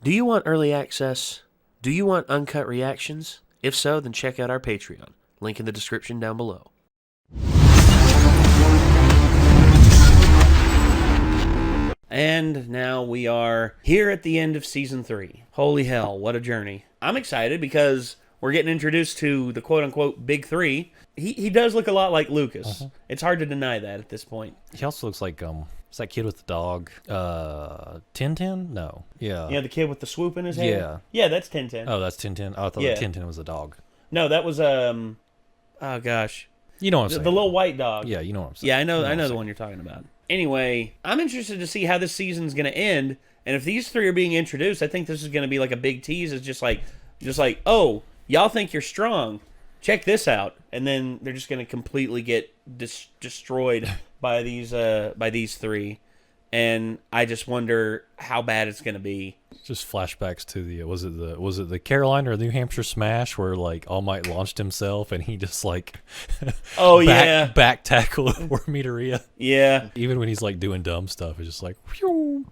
Do you want early access? Do you want uncut reactions? If so, then check out our Patreon. Link in the description down below. And now we are here at the end of Season 3. Holy hell, what a journey. I'm excited because we're getting introduced to the quote-unquote Big Three. He does look a lot like Lukas. It's hard to deny that at this point. He also looks like, is that kid with the dog? Tintin? No. Yeah. Yeah, the kid with the swoop in his hair? Yeah. Yeah, that's Tintin. Oh, that's Tintin? Oh, I thought Tintin was a dog. No, that was, oh gosh. You know what I'm saying. The little white dog. Yeah, you know what I'm saying. Yeah, I know the one you're talking about. Anyway, I'm interested to see how this season's going to end, and if these three are being introduced, I think this is going to be like a big tease. It's just like, oh, y'all think you're strong. Check this out. And then they're just going to completely get destroyed by these three. And I just wonder how bad it's going to be. Just flashbacks to the was it the Carolina or New Hampshire smash where like All Might launched himself and he just like back tackle Wormitaria. Yeah. Even when he's like doing dumb stuff, it's just like whew.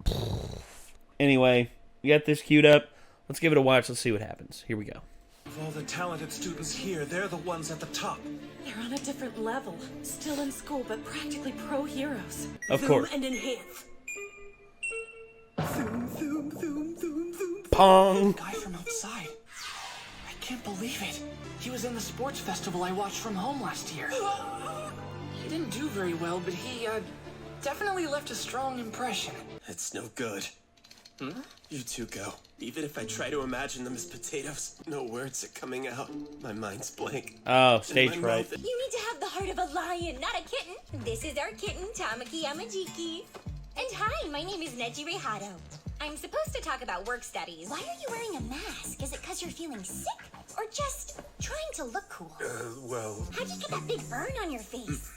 Anyway, we got this queued up. Let's give it a watch. Let's see what happens. Here we go. Of all the talented students here, they're the ones at the top. They're on a different level. Still in school, but practically pro heroes. Of course. And enhance. Zoom, zoom, zoom, zoom, zoom. Pong. Guy from outside. I can't believe it. He was in the sports festival I watched from home last year. He didn't do very well, but he definitely left a strong impression. It's no good. You two go. Even if I try to imagine them as potatoes, no words are coming out. My mind's blank. Oh, stage fright. You need to have the heart of a lion, not a kitten. This is our kitten, Tamaki Yamajiki. And hi, my name is Neji Rehado. I'm supposed to talk about work studies. Why are you wearing a mask? Is it because you're feeling sick? Or just trying to look cool? Well... How'd you get that big burn on your face?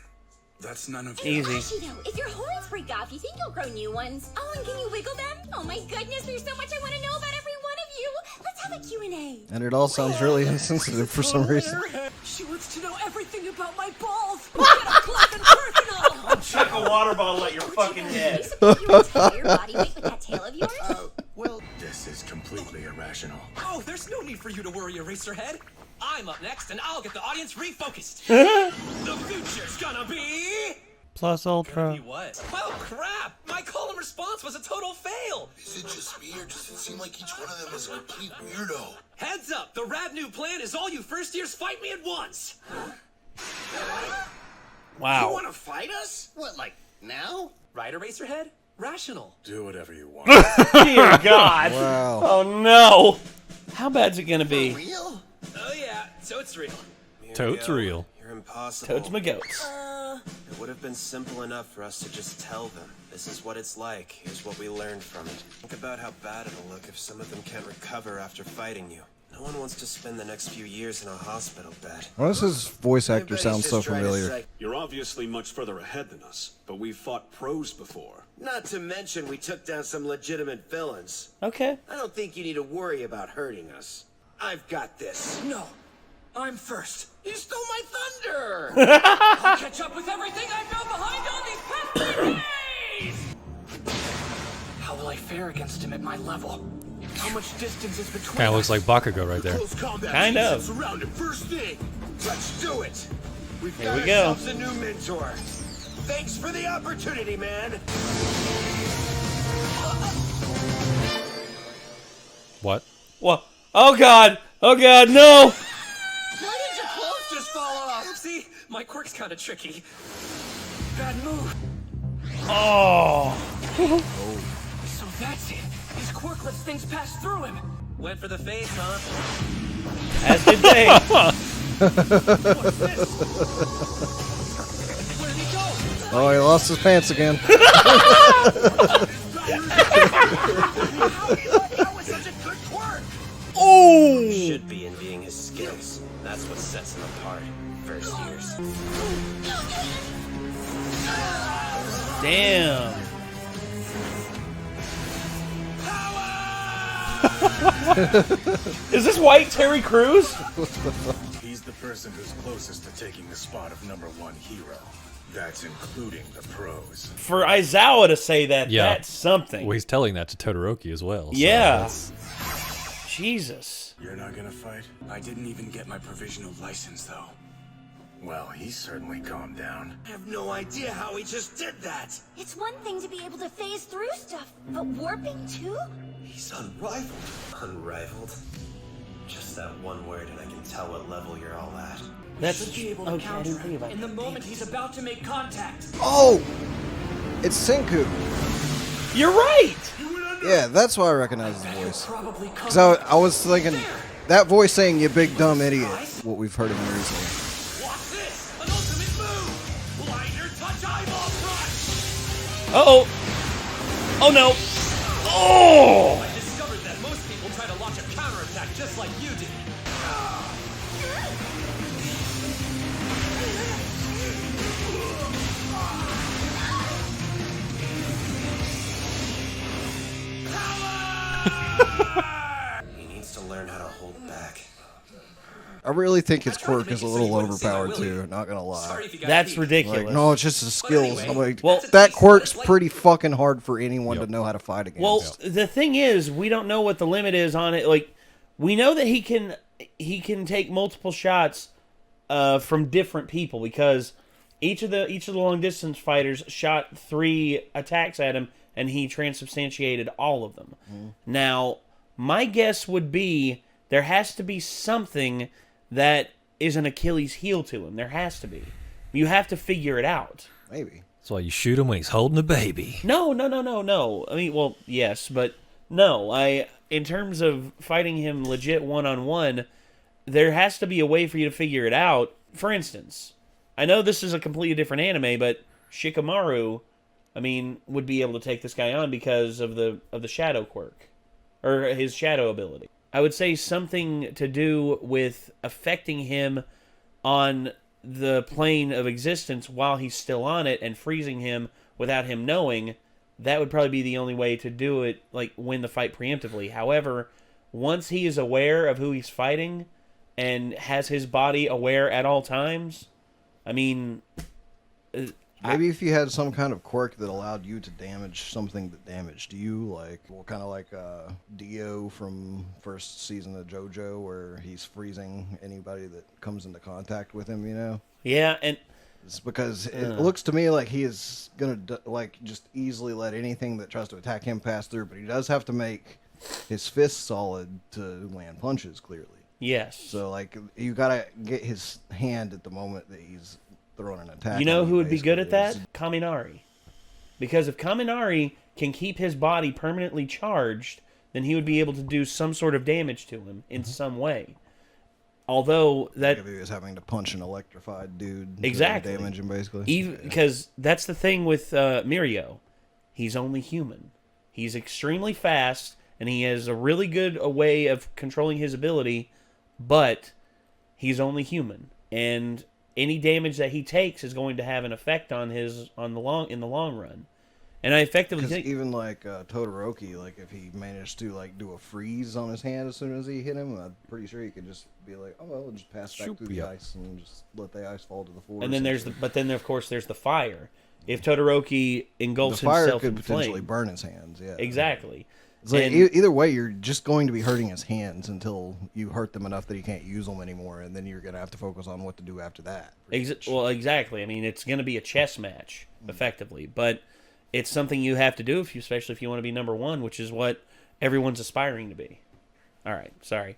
That's none of Easy. Ashido, if your horns break off, you think you'll grow new ones? Oh, and can you wiggle them? Oh my goodness, there's so much I want to know about every one of you. Let's have a Q&A. And it all sounds really insensitive for some reason. She wants to know everything about my balls. Get up close and personal. Chuck a water bottle at your fucking head. You entire body weight with that tail of yours? Well, this is completely irrational. Oh, there's no need for you to worry, Eraserhead. I'm up next, and I'll get the audience refocused. The future's gonna be... Plus Ultra. Be what? Oh, crap! My call and response was a total fail! Is it just me, or does it seem like each one of them is a complete weirdo? Heads up! The rad new plan is all you first years fight me at once! Wow. You want to fight us? What, like, now? Right, Eraserhead? Rational. Do whatever you want. Dear God. Wow. Oh, no. How bad's it going to be? Real? Oh yeah, so it's real. Totes real. You're impossible. Toads my goats. It would have been simple enough for us to just tell them. This is what it's like. Here's what we learned from it. Think about how bad it'll look if some of them can't recover after fighting you. No one wants to spend the next few years in a hospital bed. Why does his voice actor Everybody's sound so just trying to familiar? say- You're obviously much further ahead than us, but we've fought pros before. Not to mention we took down some legitimate villains. Okay. I don't think you need to worry about hurting us. I've got this. No, I'm first. You stole my thunder! I'll catch up with everything I fell behind on these past 3 days! How will I fare against him at my level? How much distance is between Kind of looks us? like Bakugo right there. Close combat. Kind of. Surrounded first thing. Let's do it! We've Here got we go. ourselves a new mentor. Thanks for the opportunity, man! What? Well, oh, God. Oh, God, no. Why did your clothes just fall off? See, my quirk's kind of tricky. Bad move. Oh. So that's it. His quirk lets things pass through him. Went for the face, huh? As did they. What's this? Where did he go? Oh, he lost his pants again. That was such a good quirk! Oh. Should be envying his skills. That's what sets him apart. First years. Damn. Is this White Terry Crews? He's the person who's closest to taking the spot of #1 hero. That's including the pros. For Aizawa to say that, Yeah. that's something. Well, he's telling that to Todoroki as well. So Yeah. Jesus. You're not gonna fight? I didn't even get my provisional license, though. Well, he's certainly calmed down. I have no idea how he just did that. It's one thing to be able to phase through stuff, but warping too? He's unrivaled. Unrivaled? Just that one word and I can tell what level you're all at. That's Should be able to okay. I counter didn't think him about in the that. moment he's about to make contact. Oh! It's Senku. You're right. Yeah, that's why I recognize his voice. Probably Because I was thinking, that voice saying, you big dumb idiot, what we've heard of him recently. Watch this! An ultimate move! Blinder touch eyeball crush! Uh-oh. Oh, no. Oh! I discovered that most people try to launch a counterattack just like you did. He needs to learn how to hold back. I really think his quirk is a little overpowered too, not gonna lie. That's ridiculous. Like, no, it's just his skills. I'm like, Well, that quirk's pretty fucking hard for anyone to know how to fight against. Well, the thing is, we don't know what the limit is on it. Like, we know that he can take multiple shots from different people because each of the long distance fighters shot 3 attacks at him, and he transubstantiated all of them. Now, my guess would be there has to be something that is an Achilles heel to him. There has to be. You have to figure it out. Maybe. That's why you shoot him when he's holding a baby. No. I mean, well, yes, but no. In terms of fighting him legit one-on-one, there has to be a way for you to figure it out. For instance, I know this is a completely different anime, but Shikamaru, I mean, would be able to take this guy on because of the shadow quirk, or his shadow ability. I would say something to do with affecting him on the plane of existence while he's still on it and freezing him without him knowing. That would probably be the only way to do it, like win the fight preemptively. However, once he is aware of who he's fighting and has his body aware at all times, I mean, maybe if you had some kind of quirk that allowed you to damage something that damaged you, like, well, kind of like Dio from first season of JoJo, where he's freezing anybody that comes into contact with him, you know? Yeah, and it's because it looks to me like he is gonna like just easily let anything that tries to attack him pass through, but he does have to make his fists solid to land punches clearly. Yes. So like you gotta get his hand at the moment that he's throwing an attack. You know on who would be good at basically. that? Kaminari. Because if Kaminari can keep his body permanently charged, then he would be able to do some sort of damage to him in some way. Although that... If he was having to punch an electrified dude exactly. to damage him, basically. Even, because that's the thing with Mirio. He's only human. He's extremely fast, and he has a really good way of controlling his ability, but he's only human. And any damage that he takes is going to have an effect on in the long run. And I effectively think even like Todoroki, like if he managed to like do a freeze on his hand as soon as he hit him, I'm pretty sure he could just be like, oh well, just pass back through the ice and just let the ice fall to the floor. And then of course there's the fire. If Todoroki engulfs the fire himself could in potentially flame, burn his hands. Yeah, exactly. It's like either way, you're just going to be hurting his hands until you hurt them enough that he can't use them anymore, and then you're going to have to focus on what to do after that. Well, exactly. I mean, it's going to be a chess match, effectively, but it's something you have to do, especially if you want to be number one, which is what everyone's aspiring to be. All right, sorry.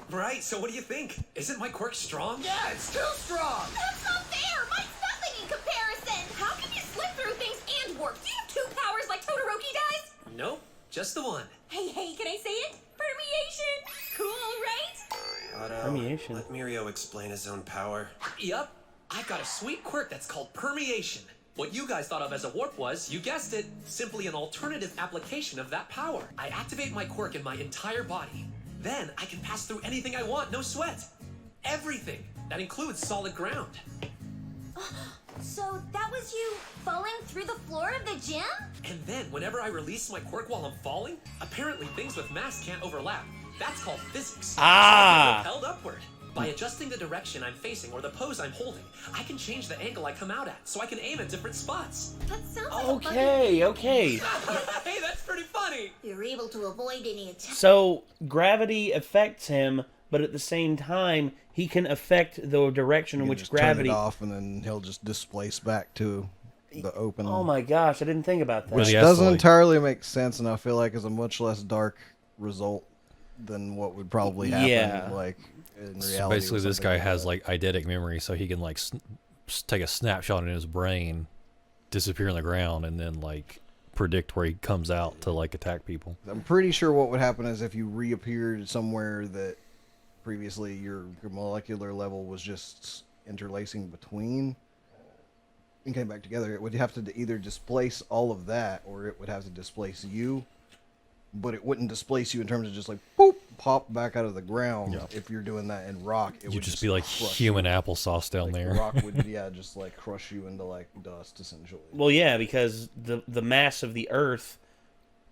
Right, so what do you think? Isn't my quirk strong? Yeah, it's too strong! That's not fair! Mine's nothing in comparison! How can you slip through things and warp? Do you have 2 powers like Todoroki does? Nope, just the one. Hey, can I say it? Permeation! Cool, right? Permeation. Let Mirio explain his own power. Yup, I've got a sweet quirk that's called permeation. What you guys thought of as a warp was, you guessed it, simply an alternative application of that power. I activate my quirk in my entire body. Then I can pass through anything I want, no sweat. Everything. That includes solid ground. So that was you falling through the floor of the gym? And then, whenever I release my quirk while I'm falling, apparently things with mass can't overlap. That's called physics. Ah! So I get propelled upward. By adjusting the direction I'm facing or the pose I'm holding, I can change the angle I come out at, so I can aim at different spots. That sounds like Okay. Hey, that's pretty funny! You're able to avoid any attack. So, gravity affects him, but at the same time, he can affect the direction in You which just gravity... turn it off, and then he'll just displace back to the open. Oh my gosh, I didn't think about that. Which doesn't entirely make sense, and I feel like is a much less dark result than what would probably happen. Like in reality. So basically, this guy has like eidetic memory, so he can like take a snapshot in his brain, disappear in the ground, and then like predict where he comes out to like attack people. I'm pretty sure what would happen is if you reappeared somewhere that previously your molecular level was just interlacing between and came back together, it would have to either displace all of that or it would have to displace you, but it wouldn't displace you in terms of just like boop, pop back out of the ground. If you're doing that in rock, it would just be like human applesauce down there. Rock would just like crush you into like dust essentially. Well, yeah, because the mass of the Earth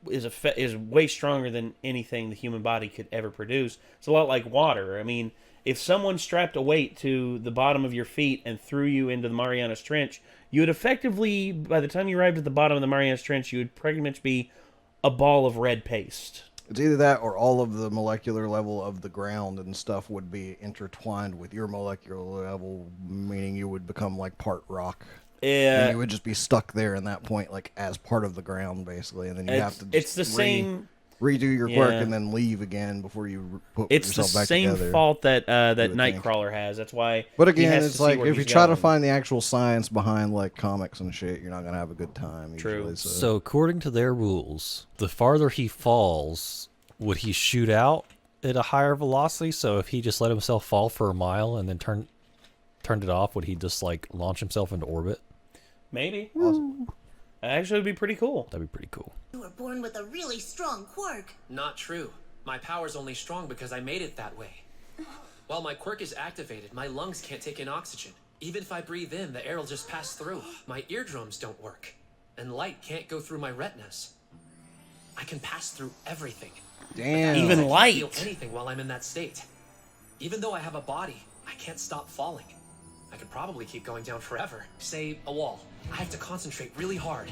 is way stronger than anything the human body could ever produce. It's a lot like water. I mean, if someone strapped a weight to the bottom of your feet and threw you into the Marianas Trench, you would effectively, by the time you arrived at the bottom of the Marianas Trench, you would pretty much be a ball of red paste. It's either that or all of the molecular level of the ground and stuff would be intertwined with your molecular level, meaning you would become like part rock. Yeah. And you would just be stuck there in that point, like as part of the ground, basically. And then you have to just redo your quirk and then leave again before you put yourself back together. It's the same fault that Nightcrawler has. That's why. But again, it's like if you try to find the actual science behind like comics and shit, you're not gonna have a good time. True. Usually, So according to their rules, the farther he falls, would he shoot out at a higher velocity? So if he just let himself fall for a mile and then turned it off, would he just like launch himself into orbit? Maybe. Awesome. Actually, it'd be pretty cool. That'd be pretty cool. You were born with a really strong quirk. Not true. My power's only strong because I made it that way. While my quirk is activated, my lungs can't take in oxygen. Even if I breathe in, the air will just pass through. My eardrums don't work, and light can't go through my retinas. I can pass through everything. Damn. Even light. I can't feel anything while I'm in that state. Even though I have a body, I can't stop falling. I could probably keep going down forever. Say, a wall. I have to concentrate really hard.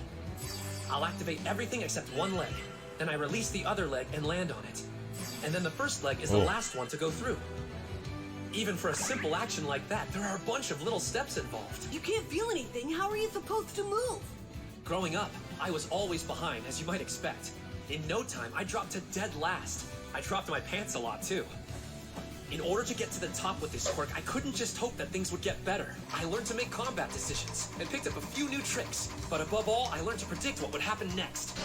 I'll activate everything except one leg. Then I release the other leg and land on it. And then the first leg is the last one to go through. Even for a simple action like that, there are a bunch of little steps involved. You can't feel anything. How are you supposed to move? Growing up, I was always behind, as you might expect. In no time, I dropped to dead last. I dropped my pants a lot, too. In order to get to the top with this quirk, I couldn't just hope that things would get better. I learned to make combat decisions and picked up a few new tricks. But above all, I learned to predict what would happen next.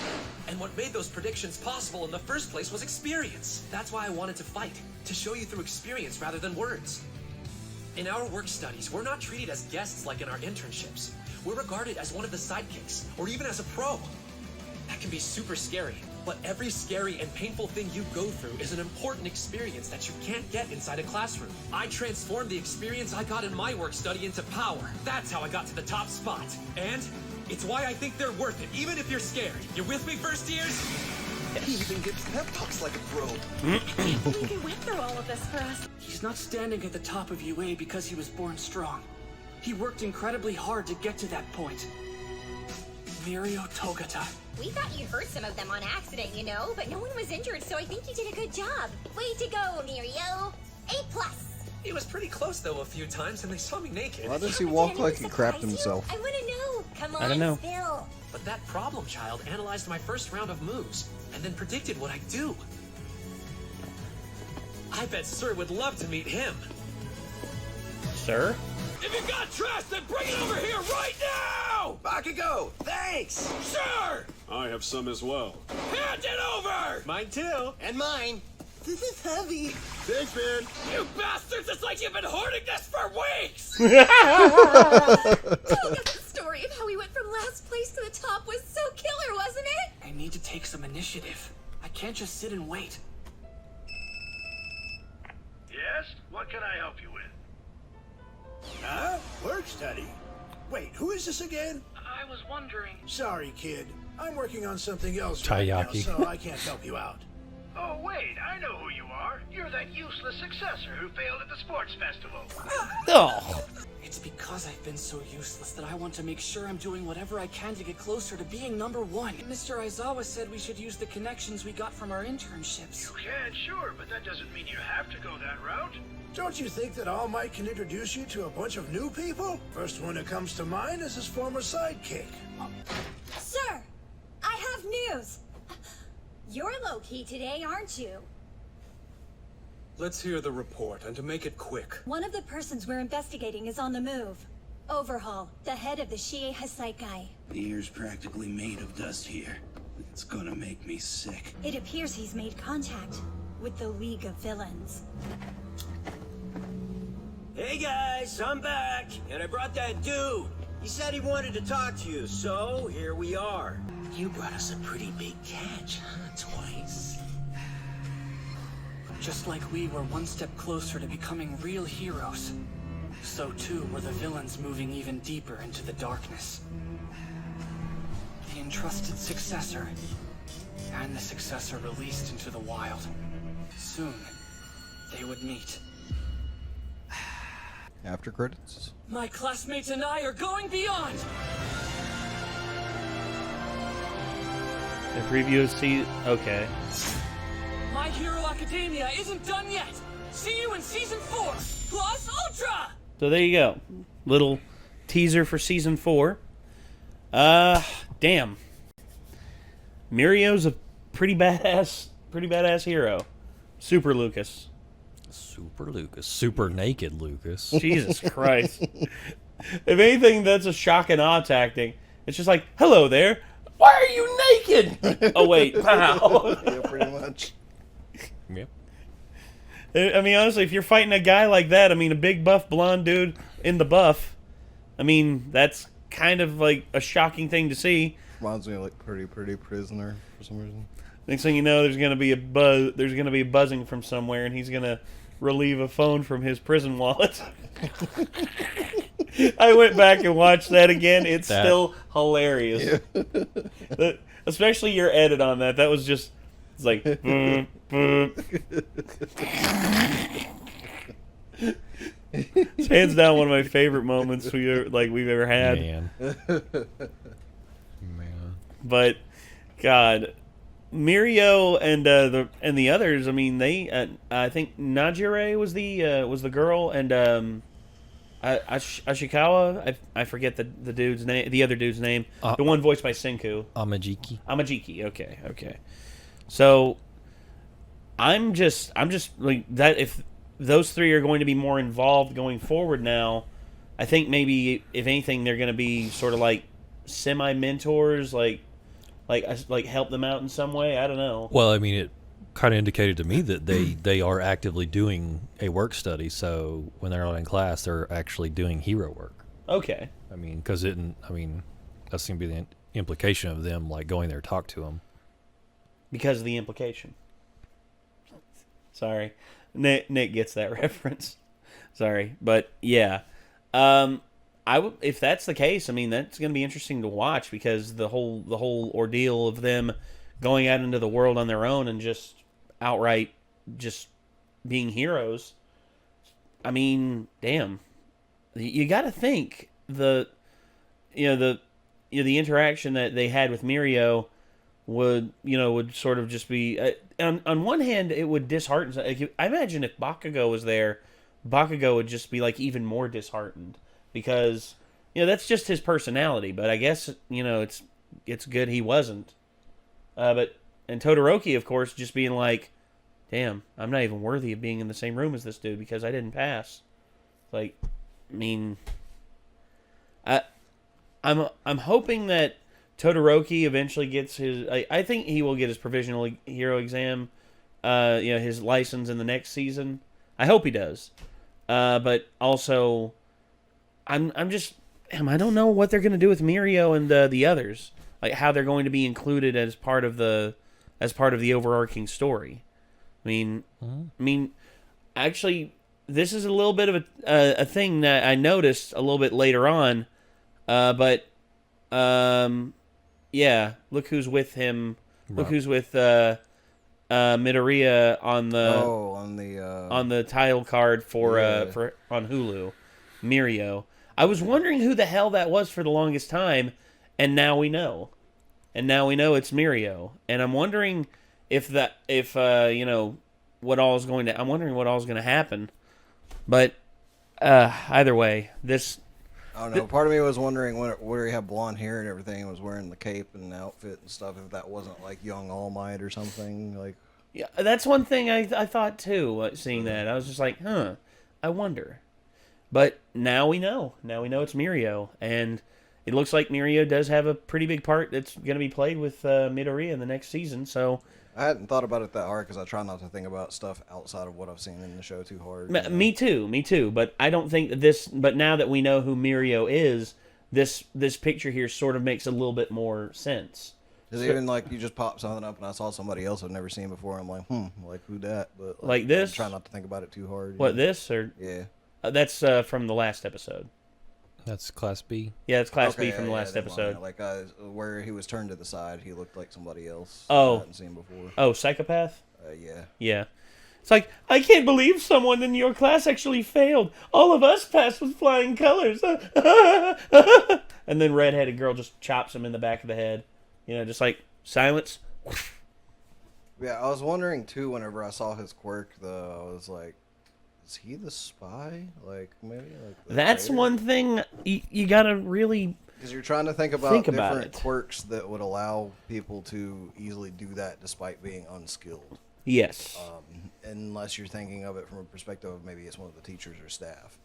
And what made those predictions possible in the first place was experience. That's why I wanted to fight, to show you through experience rather than words. In our work studies, we're not treated as guests like in our internships. We're regarded as one of the sidekicks, or even as a pro. That can be super scary. But every scary and painful thing you go through is an important experience that you can't get inside a classroom. I transformed the experience I got in my work study into power. That's how I got to the top spot. And it's why I think they're worth it, even if you're scared. You with me, first years? He even gives pep talks like a pro. I can't believe he went through all of this for us. He's not standing at the top of UA because he was born strong. He worked incredibly hard to get to that point. Mirio Togata. We thought you hurt some of them on accident, you know, but no one was injured, so I think you did a good job. Way to go, Mirio. A+. He was pretty close, though, a few times, and they saw me naked. Why does he walk like he crapped himself? I want to know. Come on, I don't know. Spill. But that problem child analyzed my first round of moves, and then predicted what I'd do. I bet Sir would love to meet him. Sir? If you got trash, then bring it over here right now! Bakago, thanks! Sure! I have some as well. Hand it over! Mine too. And mine. This is heavy. Thanks, man. You bastards, it's like you've been hoarding this for weeks! Tell us the story of how we went from last place to the top was so killer, wasn't it? I need to take some initiative. I can't just sit and wait. Yes? What can I help you with? Huh? Work study? Wait, who is this again? I was wondering. Sorry, kid. I'm working on something else Taiyaki. right now, so I can't help you out. Oh, wait, I know who you are. You're that that useless successor who failed at the sports festival? Oh. It's because I've been so useless that I want to make sure I'm doing whatever I can to get closer to being number one. Mr. Aizawa said we should use the connections we got from our internships. You can, sure, but that doesn't mean you have to go that route. Don't you think that All Might can introduce you to a bunch of new people? First one that comes to mind is his former sidekick. Sir, I have news. You're low-key today, aren't you? Let's hear the report, and to make it quick. One of the persons we're investigating is on the move. Overhaul, the head of the Shie Hasaikai. The air's practically made of dust here. It's gonna make me sick. It appears he's made contact with the League of Villains. Hey guys, I'm back, and I brought that dude. He said he wanted to talk to you, so here we are. You brought us a pretty big catch, huh? Twice. Just like we were one step closer to becoming real heroes, so too were the villains moving even deeper into the darkness. The entrusted successor, and the successor released into the wild. Soon, they would meet. After credits. My classmates and I are going beyond! The preview is okay. My Hero Academia isn't done yet! See you in Season 4, plus Ultra! So there you go. Little teaser for Season 4. Damn. Mirio's a pretty badass hero. Super Lukas. Super Lukas. Super naked Lukas. Jesus Christ. If anything, that's a shock and awe acting. It's just like, hello there. Why are you naked? Oh, wait. Wow. Yeah, pretty much. Yep. I mean, honestly, if you're fighting a guy like that, I mean, a big buff blonde dude in the buff, I mean, that's kind of like a shocking thing to see. Reminds me of like Pretty Prisoner for some reason. Next thing you know, there's gonna be a buzz. There's gonna be buzzing from somewhere, and he's gonna relieve a phone from his prison wallet. I went back and watched that again. It's still hilarious. Yeah. Especially your edit on that. That was just, it's like, boom, boom. It's hands down one of my favorite moments we've ever had. Man. But, God, Mirio and the others. I mean, they. I think Najire was the girl, and Ashikawa. I forget the dude's name. The other dude's name. The one voiced by Senku. Amajiki. Okay. So, I'm just like that. If those three are going to be more involved going forward now, I think maybe if anything, they're going to be sort of like semi mentors, like help them out in some way. I don't know. Well, I mean, it kind of indicated to me that they are actively doing a work study. So when they're not in class, they're actually doing hero work. Okay. I mean, because that's going to be the implication of them like going there to talk to them. Because of the implication. Sorry, Nick gets that reference. Sorry, but yeah. If that's the case, I mean, that's going to be interesting to watch, because the whole ordeal of them going out into the world on their own and just outright just being heroes. I mean, damn, you got to think the interaction that they had with Mirio would sort of just be on one hand, it would dishearten. Like, I imagine if Bakugo was there, Bakugo would just be like even more disheartened. Because, that's just his personality. But I guess, it's good he wasn't. And Todoroki, of course, just being like, damn, I'm not even worthy of being in the same room as this dude because I didn't pass. Like, I mean, I'm hoping that Todoroki eventually gets his... I think he will get his provisional hero exam, his license in the next season. I hope he does. But also... I don't know what they're going to do with Mirio and the others, like how they're going to be included as part of the overarching story. I mean, actually, this is a little bit of a thing that I noticed a little bit later on, but yeah, look who's with him. Look who's with Midoriya on the on the title card for on Hulu, Mirio. I was wondering who the hell that was for the longest time, and now we know. And now we know it's Mirio. And I'm wondering if what all is going to. I'm wondering what all is going to happen. But either way, this. I don't know. Part of me was wondering where he had blonde hair and everything, and was wearing the cape and outfit and stuff. If that wasn't like young All Might or something, like. Yeah, that's one thing I thought too. Seeing that, I was just like, I wonder. But now we know. Now we know it's Mirio, and it looks like Mirio does have a pretty big part that's going to be played with Midoriya in the next season. So. I hadn't thought about it that hard because I try not to think about stuff outside of what I've seen in the show too hard. Me too. But I don't think that this. But now that we know who Mirio is, this picture here sort of makes a little bit more sense. Because even like you just pop something up and I saw somebody else I've never seen before. I'm like, like who that? But like this. I try not to think about it too hard. What this or yeah? That's from the last episode. That's Class B. Yeah, it's Class B from the last episode. Like where he was turned to the side, he looked like somebody else. Oh, I hadn't seen before. Oh, Psychopath. Yeah. Yeah. It's like, I can't believe someone in your class actually failed. All of us passed with flying colors. And then redheaded girl just chops him in the back of the head. Just like silence. Yeah, I was wondering too. Whenever I saw his quirk, though, I was like, is he the spy? Like maybe like that's traitor? One thing you gotta really because you're trying to think about different quirks that would allow people to easily do that despite being unskilled. Yes. Unless you're thinking of it from a perspective of maybe it's one of the teachers or staff.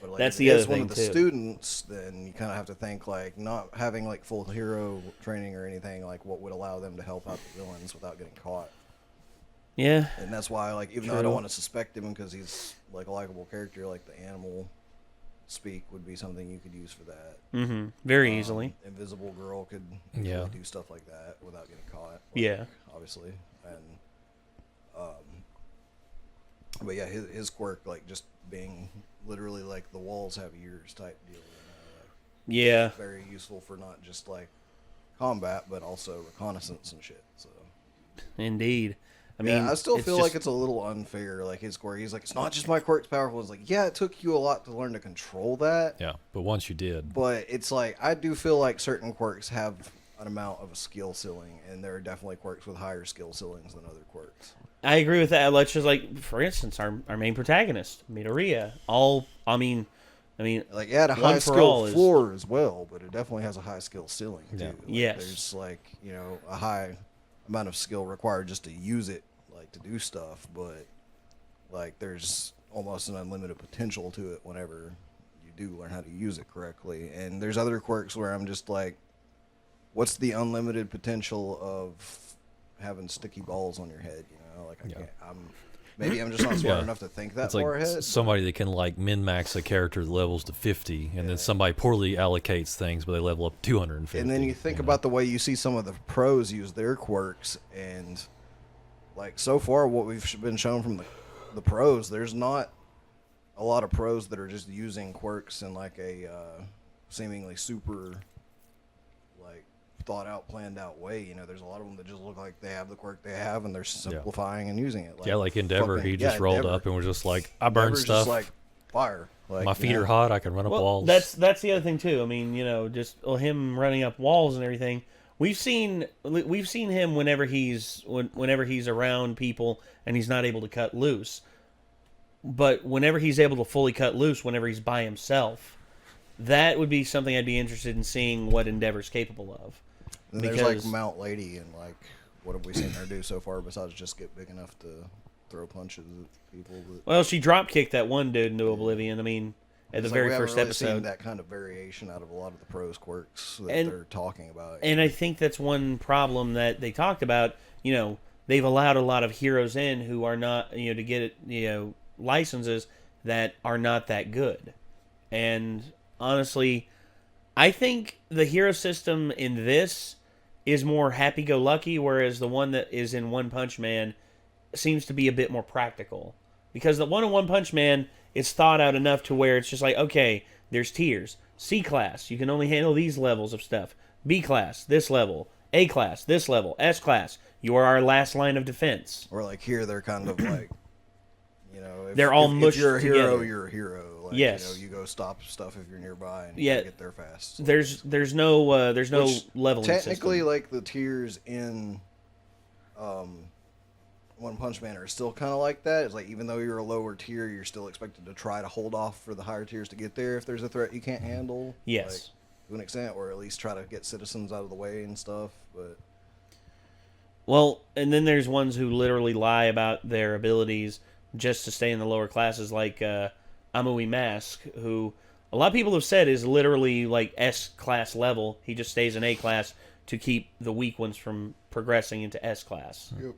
But like that's if the other it's thing one of the too. Students, then you kind of have to think like not having like full hero training or anything like what would allow them to help out the villains without getting caught. Yeah. And that's why, like, even though I don't want to suspect him because he's, like, a likable character, like, the animal speak would be something you could use for that. Mm-hmm. Very easily. Invisible Girl could do stuff like that without getting caught. Like, yeah. Obviously. And, but yeah, his quirk, like, just being literally, like, the walls have ears type deal. Yeah. Very useful for not just, like, combat, but also reconnaissance and shit, so. Indeed. I mean, I still feel like it's a little unfair. Like his quirk, he's like, it's not just my quirk's powerful. It's like, yeah, it took you a lot to learn to control that. Yeah, but once you did. But it's like, I do feel like certain quirks have an amount of a skill ceiling, and there are definitely quirks with higher skill ceilings than other quirks. I agree with that. Let's just like, for instance, our main protagonist, Midoriya. Like, it had a high skill floor as well, but it definitely has a high skill ceiling too. Like, yes. There's like, a high amount of skill required just to use it. To do stuff, but like there's almost an unlimited potential to it whenever you do learn how to use it correctly. And there's other quirks where I'm just like, what's the unlimited potential of having sticky balls on your head? Like I can't. Maybe I'm just not smart enough to think that far ahead. It's like somebody that can like min-max a character that levels to 50, and then somebody poorly allocates things, but they level up 250. And then you think about the way you see some of the pros use their quirks, and like so far, what we've been shown from the pros, there's not a lot of pros that are just using quirks in like a seemingly super like thought out, planned out way. There's a lot of them that just look like they have the quirk they have, and they're simplifying and using it. Like Endeavor, he just rolled up and was just like, I burn stuff. Just like fire. Like, my feet are hot. I can run up walls. That's the other thing too. I mean, just him running up walls and everything. We've seen him whenever he's around people and he's not able to cut loose. But whenever he's able to fully cut loose, whenever he's by himself, that would be something I'd be interested in seeing what Endeavor's capable of. And there's like Mount Lady, and like what have we seen her do so far besides just get big enough to throw punches at people? Well, she drop kicked that one dude into oblivion. I mean, at the very first episode. Seen that kind of variation out of a lot of the pros quirks that they're talking about. And I think that's one problem that they talked about. They've allowed a lot of heroes in who are not, to get licenses that are not that good. And honestly, I think the hero system in this is more happy-go-lucky, whereas the one that is in One Punch Man seems to be a bit more practical. Because the one in One Punch Man is thought out enough to where it's just like, okay, there's tiers. C class, you can only handle these levels of stuff. B class, this level. A class, this level. S class, You are our last line of defense. Or like here, they're kind of like, they're all mushed if you're a hero, together. you're a hero. Like, yes. you go stop stuff if you're nearby and yeah. you get there fast. So there's no leveling technically, system. like the tiers in One Punch Man are still kind of like that. It's like even though you're a lower tier, you're still expected to try to hold off for the higher tiers to get there if there's a threat you can't handle. Yes. Like, to an extent, or at least try to get citizens out of the way and stuff. But well, and then there's ones who literally lie about their abilities just to stay in the lower classes, like Amui Mask, who a lot of people have said is literally like S class level. He just stays in A class to keep the weak ones from progressing into S class. Yep.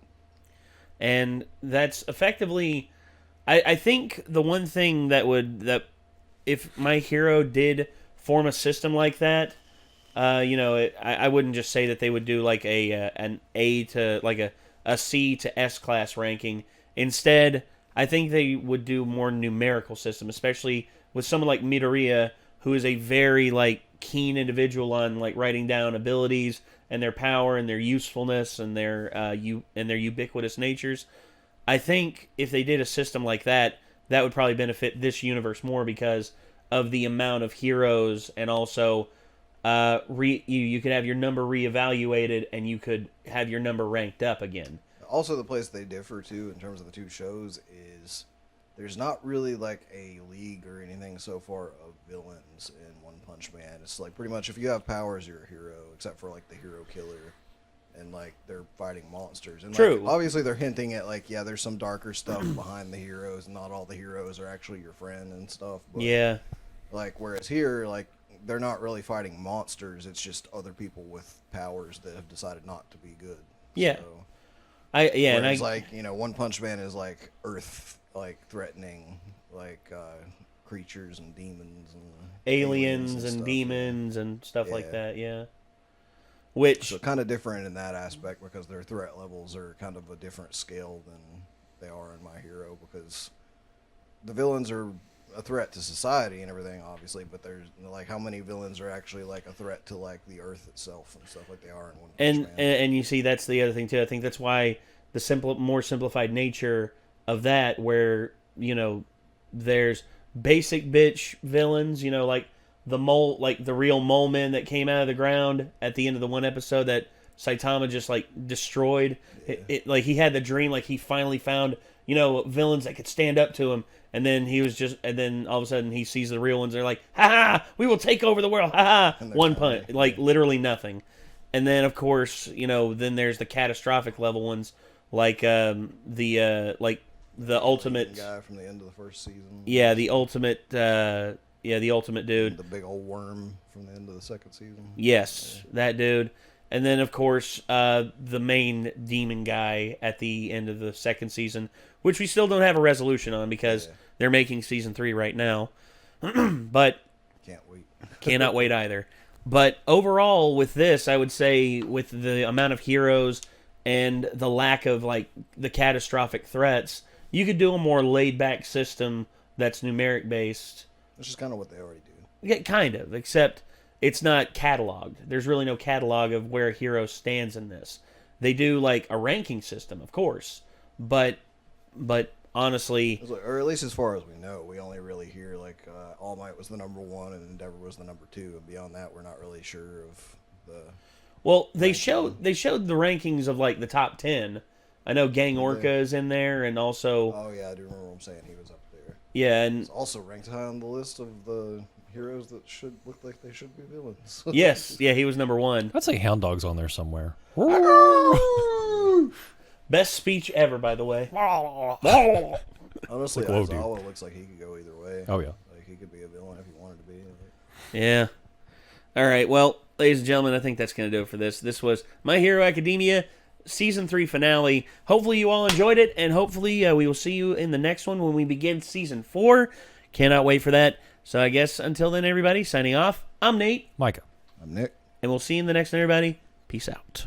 And that's effectively, I think the one thing that if my hero did form a system like that, I wouldn't just say that they would do like an A to like a C to S class ranking. Instead, I think they would do more numerical system, especially with someone like Midoriya, who is a very like keen individual on like writing down abilities and their power and their usefulness and their ubiquitous natures. I think if they did a system like that, that would probably benefit this universe more because of the amount of heroes, and also you could have your number reevaluated and you could have your number ranked up again. Also, the place they differ too in terms of the two shows is there's not really like a league or anything so far of villains in One Punch Man. It's like pretty much if you have powers, you're a hero, except for like the hero killer, and like they're fighting monsters. And True. Like, obviously, they're hinting at like there's some darker stuff behind the heroes. Not all the heroes are actually your friend and stuff. But, yeah. Like whereas here, like they're not really fighting monsters. It's just other people with powers that have decided not to be good. Yeah. So, and like One Punch Man is like Earth, like threatening, like creatures and demons and aliens and stuff, demons and stuff like that. Yeah. Which so kind of different in that aspect because their threat levels are kind of a different scale than they are in My Hero, because the villains are a threat to society and everything, obviously, but there's like how many villains are actually like a threat to like the Earth itself and stuff like they are in One Punch Man. And you see that's the other thing too. I think that's why the more simplified nature of that, where there's basic bitch villains, like the mole, like the real mole men that came out of the ground at the end of the one episode that Saitama just like destroyed. Yeah. It like he had the dream, like he finally found villains that could stand up to him. And then and then all of a sudden he sees the real ones. They're like, ha ha, we will take over the world, ha ha. One punch, like literally nothing. And then of course, then there's the catastrophic level ones, like the ultimate guy from the end of the first season. Yeah, the ultimate dude. The big old worm from the end of the second season. Yes, that dude. And then, of course, the main demon guy at the end of the second season, which we still don't have a resolution on because they're making season 3 right now. But can't wait. Cannot wait either. But overall, with this, I would say with the amount of heroes and the lack of like the catastrophic threats, you could do a more laid-back system that's numeric based. Which is kind of what they already do. Yeah, kind of, except it's not cataloged. There's really no catalog of where a hero stands in this. They do like a ranking system, of course, but honestly, or at least as far as we know, we only really hear like All Might was the number 1 and Endeavor was the number 2, and beyond that, we're not really sure of the. Well, they showed the rankings of like the top 10. I know Gang Orca is in there, and also. Oh yeah, I do remember him saying he was up there. Yeah, and he's also ranked high on the list of the heroes that should look like they should be villains. Yes, yeah, he was number 1. I'd say Hound Dog's on there somewhere. Best speech ever, by the way. Honestly, like, Aizawa looks like he could go either way. Oh yeah, like he could be a villain if he wanted to be. Yeah. All right. Well, ladies and gentlemen, I think that's going to do it for this. This was My Hero Academia Season 3 finale. Hopefully you all enjoyed it, and hopefully we will see you in the next one when we begin Season 4. Cannot wait for that. So I guess until then, everybody, signing off. I'm Nate. Micah. I'm Nick. And we'll see you in the next one, everybody. Peace out.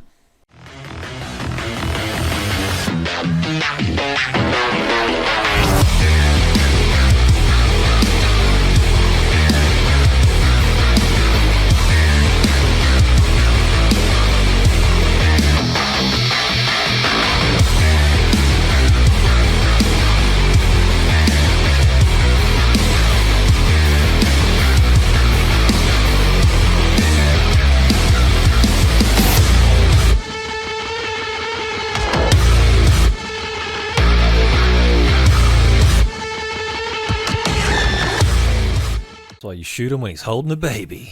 why you shoot him when he's holding a baby.